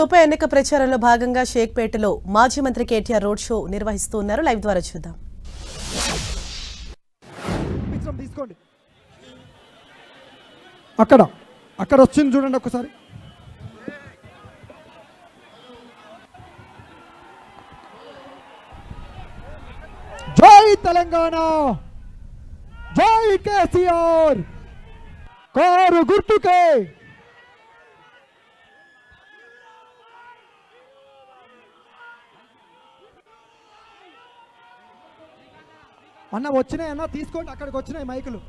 ఉప ఎన్నిక ప్రచారంలో భాగంగా షేక్పేటలో మాజీ మంత్రి కేటీఆర్ రోడ్ షో నిర్వహిస్తూ ఉన్నారు. లైవ్ ద్వారా చూద్దాం. అక్కడ వచ్చింది చూడండి ఒకసారి. జై తెలంగాణ, జై కేసీఆర్, కారు గుర్తుకే. అన్న వచ్చినాయి, అన్న తీసుకోండి, అక్కడికి వచ్చినాయి మైకులు.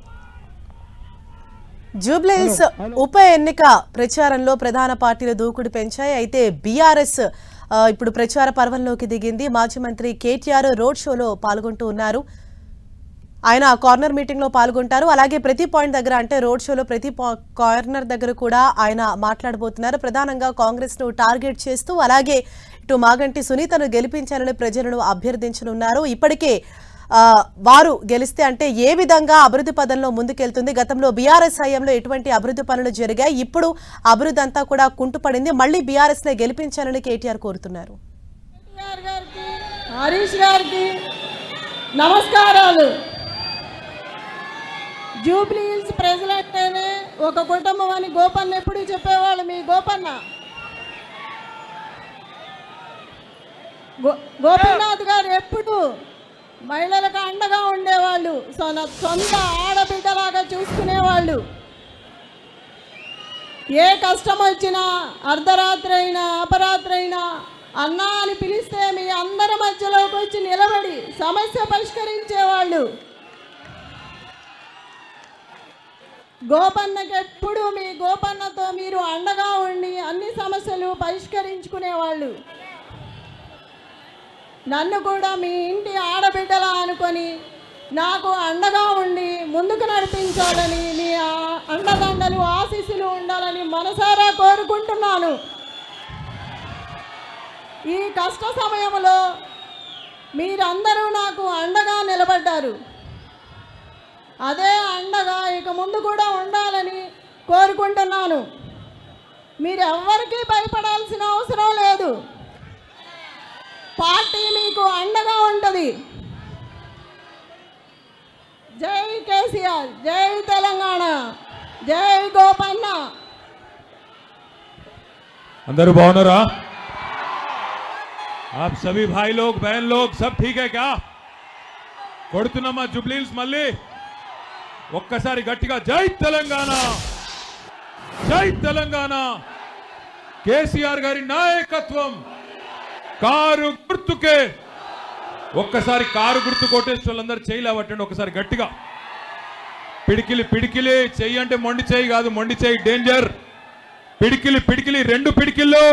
జూబ్లీహిల్స్ ఉప ఎన్నిక ప్రచారంలో ప్రధాన పార్టీలు దూకుడు పెంచాయి. అయితే బీఆర్ఎస్ ఇప్పుడు ప్రచార పర్వంలోకి దిగింది. మాజీ మంత్రి కేటీఆర్ రోడ్ షోలో పాల్గొంటూ ఉన్నారు. ఆయన కార్నర్ మీటింగ్ లో పాల్గొంటారు. అలాగే ప్రతి పాయింట్ దగ్గర, అంటే రోడ్ షోలో ప్రతి కార్నర్ దగ్గర కూడా ఆయన మాట్లాడబోతున్నారు. ప్రధానంగా కాంగ్రెస్ ను టార్గెట్ చేస్తూ, అలాగే ఇటు మాగంటి సునీతను గెలిపించాలని ప్రజలను అభ్యర్థించనున్నారు. ఇప్పటికే వారు గెలిస్తే అంటే ఏ విధంగా అభివృద్ధి పదంలో ముందుకెళ్తుంది, గతంలో బీఆర్ఎస్ హయాంలో ఎటువంటి అభివృద్ధి పనులు జరిగాయి, ఇప్పుడు అభివృద్ధి అంతా కూడా కుంటుపడింది, మళ్ళీ బీఆర్ఎస్ నే గెలిపించాలని కేటీఆర్ కోరుతున్నారు. హరీష్ గారికి నమస్కారాలు. జూబ్లీహిల్స్ ప్రజలంటేనే ఒక కుటుంబం అని గోపన్న ఎప్పుడు చెప్పేవాళ్ళు. మీ గోపీనాథ్ గారు ఎప్పుడు మహిళలకు అండగా ఉండేవాళ్ళు, సొంత ఆడబిడ్డలాగా చూసుకునేవాళ్ళు. ఏ కష్టం వచ్చినా, అర్ధరాత్రి అయినా అపరాత్రి అయినా అన్నా అని పిలిస్తే మీ అందరి మధ్యలోకి వచ్చి నిలబడి సమస్య పరిష్కరించేవాళ్ళు. గోపన్నకి ఎప్పుడు మీ గోపన్నతో మీరు అండగా ఉండి అన్ని సమస్యలు పరిష్కరించుకునేవాళ్ళు. నన్ను కూడా మీ ఇంటి ఆడబిడ్డలా అనుకొని నాకు అండగా ఉండి ముందుకు నడిపించాలని, మీ అండదండలు ఆశీస్సులు ఉండాలని మనసారా కోరుకుంటున్నాను. ఈ కష్ట సమయంలో మీరందరూ నాకు అండగా నిలబడ్డారు. అదే అండగా ఇక ముందు కూడా ఉండాలని కోరుకుంటున్నాను. మీరెవ్వరికీ భయపడాల్సిన అవసరం లేదు. పార్టీ మీకు అండగా ఉంటుంది. జై కేసీఆర్, జై తెలంగాణ, జై గోపన్న. अंदर बावनरा आप सभी भाई लोग बहन लोग सब ठीक है क्या? కొడుతున్నమా జూబ్లీహిల్స్ మళ్ళీ ఒక్కసారి గట్టిగా జై తెలంగాణ, జై తెలంగాణ, కేసీఆర్ గారి నాయకత్వం, కారు గుర్తుకే. ఒక్కసారి కారు గుర్తు కొట్టేసి వాళ్ళందరూ చేయలేవట్టండి ఒకసారి గట్టిగా. పిడికిలి పిడికిలి చెయ్యి అంటే మొండి చెయ్యి కాదు, మొండి చెయ్యి డేంజర్. పిడికిలి పిడికిలి, రెండు పిడికిళ్ళు,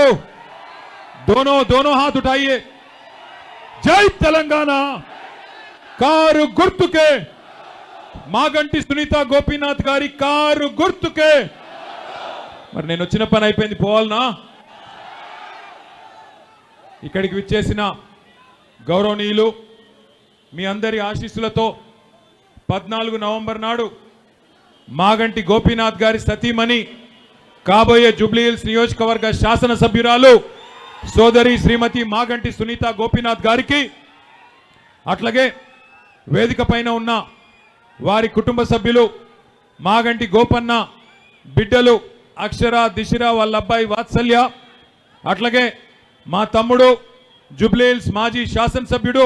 దోనో దోనో హాత్ ఉఠాయియే. జై తెలంగాణ, కారు గుర్తుకే, మాగంటి సునీత గోపీనాథ్ గారి కారు గుర్తుకే. మరి నేను వచ్చిన పని అయిపోయింది, పోవాలనా? ఇక్కడికి విచ్చేసిన గౌరవనీయులు మీ అందరి ఆశీస్సులతో 14 నవంబర్ నాడు మాగంటి గోపీనాథ్ గారి సతీమణి, కాబోయే జూబ్లీహిల్స్ నియోజకవర్గ శాసనసభ్యురాలు సోదరి శ్రీమతి మాగంటి సునీత గోపీనాథ్ గారికి, అట్లాగే వేదిక పైన ఉన్న వారి కుటుంబ సభ్యులు, మాగంటి గోపన్న బిడ్డలు అక్షర, దిశర, వాళ్ళ అబ్బాయి వాత్సల్య, అట్లాగే మా తమ్ముడు జూబ్లీహిల్స్ మాజీ శాసనసభ్యుడు,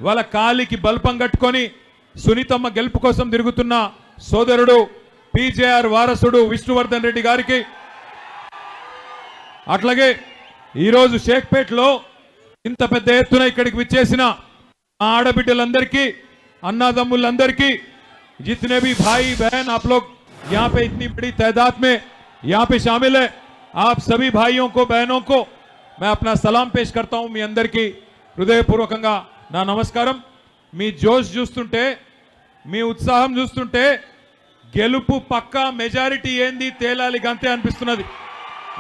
వాళ్ళ కాలికి బల్పం కట్టుకొని సునీతమ్మ గెలుపు కోసం తిరుగుతున్న సోదరుడు పీజేఆర్ వారసుడు విష్ణువర్ధన్ రెడ్డి గారికి, అట్లాగే ఈరోజు షేక్పేట్లో ఇంత పెద్ద ఎత్తున ఇక్కడికి విచ్చేసిన ఆడబిడ్డలందరికీ, అన్నాదమ్ములందరికీ, जितने भी भाई बहन आप लोग यहाँ पे इतनी बड़ी तादाद में यहाँ पे शामिल है, आप सभी भाइयों को बहनों को मैं अपना सलाम पेश करता हूं. మీ అందరికీ హృదయపూర్వకంగా నా నమస్కారం. మీ జోష్ చూస్తుంటే, మీ ఉత్సాహం చూస్తుంటే గెలుపు పక్కా, మెజారిటీ ఏంది తేలాలి గంతే అనిపిస్తున్నది.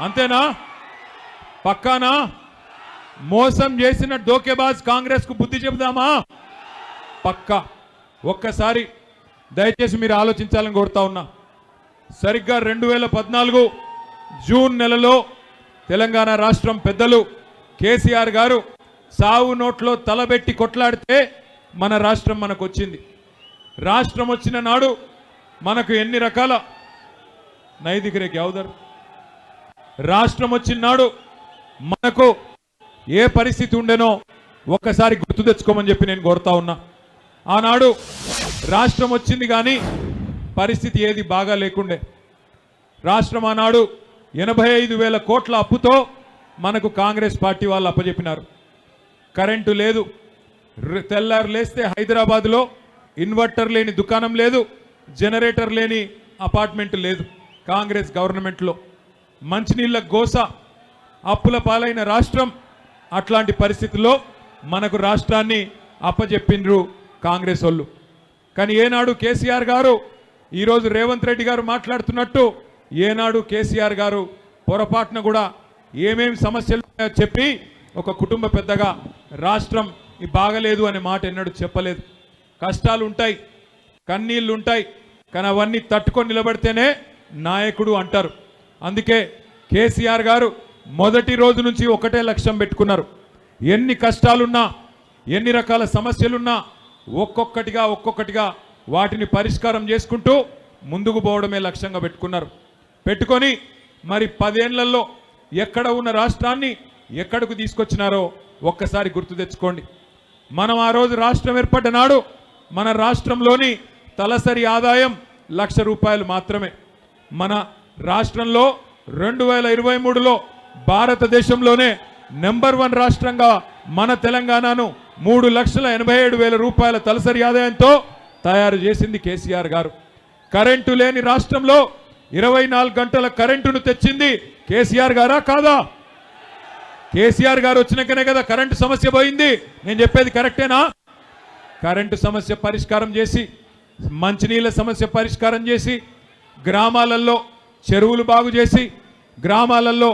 అంతేనా? పక్కానా? మోసం చేసిన డోకేబాజ్ కాంగ్రెస్ కు బుద్ధి చెబుదామా? పక్కా. ఒక్కసారి దయచేసి మీరు ఆలోచించాలని కోరుతా ఉన్నా. సరిగ్గా 2014 జూన్ నెలలో తెలంగాణ రాష్ట్రం పెద్దలు కేసీఆర్ గారు సావు నోట్లో తలబెట్టి కొట్లాడితే మన రాష్ట్రం మనకు వచ్చింది. రాష్ట్రం వచ్చిన నాడు మనకు ఎన్ని రకాల నైతికరే గ్యావుదర్ రాష్ట్రం వచ్చిన నాడు మనకు ఏ పరిస్థితి ఉండేనో ఒక్కసారి గుర్తు తెచ్చుకోమని చెప్పి నేను కోరుతా ఉన్నా. ఆనాడు రాష్ట్రం వచ్చింది కానీ పరిస్థితి ఏది బాగా లేకుండే. రాష్ట్రం ఆనాడు 85,000 కోట్ల అప్పుతో మనకు కాంగ్రెస్ పార్టీ వాళ్ళు అప్పచెప్పినారు. కరెంటు లేదు, తెల్లారు లేస్తే హైదరాబాద్లో ఇన్వర్టర్ లేని దుకాణం లేదు, జనరేటర్ లేని అపార్ట్మెంట్ లేదు కాంగ్రెస్ గవర్నమెంట్లో. మంచినీళ్ళ గోస, అప్పుల పాలైన రాష్ట్రం. అట్లాంటి పరిస్థితుల్లో మనకు రాష్ట్రాన్ని అప్పచెప్పిండ్రు కాంగ్రెస్ వాళ్ళు. కానీ ఏనాడు కేసీఆర్ గారు, ఈరోజు రేవంత్ రెడ్డి గారు మాట్లాడుతున్నట్టు, ఏనాడు కేసీఆర్ గారు పొరపాటున కూడా ఏమేమి సమస్యలు చెప్పి ఒక కుటుంబ పెద్దగా రాష్ట్రం బాగలేదు అనే మాట ఎన్నడూ చెప్పలేదు. కష్టాలు ఉంటాయి, కన్నీళ్ళు ఉంటాయి, కానీ అవన్నీ తట్టుకొని నిలబడితేనే నాయకుడు అంటారు. అందుకే కేసీఆర్ గారు మొదటి రోజు నుంచి ఒకటే లక్ష్యం పెట్టుకున్నారు. ఎన్ని కష్టాలున్నా, ఎన్ని రకాల సమస్యలున్నా ఒక్కొక్కటిగా వాటిని పరిష్కారం చేసుకుంటూ ముందుకు పోవడమే లక్ష్యంగా పెట్టుకొని మరి 10 ఏళ్లలో ఎక్కడ ఉన్న రాష్ట్రాన్ని ఎక్కడకు తీసుకొచ్చినారో ఒక్కసారి గుర్తు తెచ్చుకోండి. మనం ఆ రోజు రాష్ట్రం ఏర్పడ్డ నాడు మన రాష్ట్రంలోని తలసరి ఆదాయం ₹1,00,000 మాత్రమే. మన రాష్ట్రంలో 2023లో భారతదేశంలోనే నెంబర్ 1 రాష్ట్రంగా మన తెలంగాణను ₹3,87,000 తలసరి ఆదాయంతో తయారు చేసింది కేసీఆర్ గారు. కరెంటు లేని రాష్ట్రంలో 24 గంటల కరెంటును తెచ్చింది కేసీఆర్ గారా కాదా? కేసీఆర్ గారు వచ్చినాకనే కదా కరెంటు సమస్య పోయింది. నేను చెప్పేది కరెక్టేనా? కరెంటు సమస్య పరిష్కారం చేసి, మంచినీళ్ళ సమస్య పరిష్కారం చేసి, గ్రామాలలో చెరువులు బాగు చేసి, గ్రామాలలో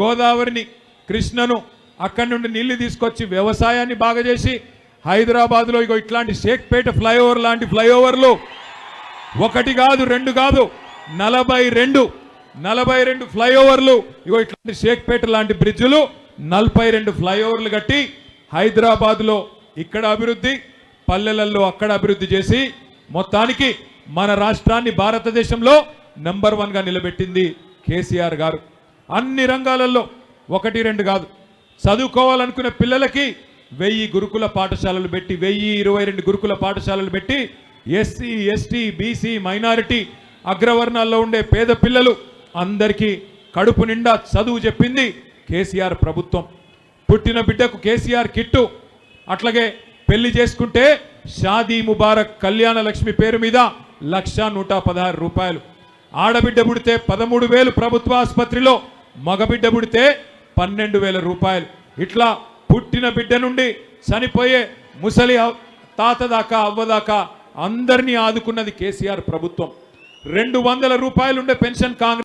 గోదావరిని, కృష్ణను అక్కడి నుండి నీళ్లు తీసుకొచ్చి వ్యవసాయాన్ని బాగా చేసి, హైదరాబాద్లో ఇగో ఇట్లాంటి షేక్పేట ఫ్లైఓవర్ లాంటి ఫ్లైఓవర్లు 1 కాదు 2 కాదు 42 ఫ్లైఓవర్లు, ఇగో ఇట్లాంటి షేక్పేట లాంటి బ్రిడ్జులు 42 ఫ్లైఓవర్లు కట్టి హైదరాబాద్లో ఇక్కడ అభివృద్ధి, పల్లెలలో అక్కడ అభివృద్ధి చేసి మొత్తానికి మన రాష్ట్రాన్ని భారతదేశంలో నెంబర్ 1గా నిలబెట్టింది కేసీఆర్ గారు. అన్ని రంగాలలో 1, 2 కాదు, చదువుకోవాలనుకునే పిల్లలకి 1000 గురుకుల పాఠశాలలు పెట్టి, 1022 గురుకుల పాఠశాలలు పెట్టి ఎస్సీ, ఎస్టీ, బీసీ, మైనారిటీ, అగ్రవర్ణాల్లో ఉండే పేద పిల్లలు అందరికీ కడుపు నిండా చదువు చెప్పింది కేసీఆర్ ప్రభుత్వం. పుట్టిన బిడ్డకు కేసీఆర్ కిట్టు, అట్లాగే పెళ్లి చేసుకుంటే షాదీ ముబారక్ కళ్యాణ లక్ష్మి పేరు మీద ₹1,116. ఆడబిడ్డ పుడితే 13,000 ప్రభుత్వ ఆసుపత్రిలో, మగబిడ్డ పుడితే ₹12,000. ఇట్లా పుట్టిన బిడ్డ నుండి చనిపోయే ముసలి తాత దాకా, అవ్వ దాకా అందరినీ ఆదుకున్నది కేసీఆర్ ప్రభుత్వం. ₹200 ఉండే పెన్షన్ కాంగ్రెస్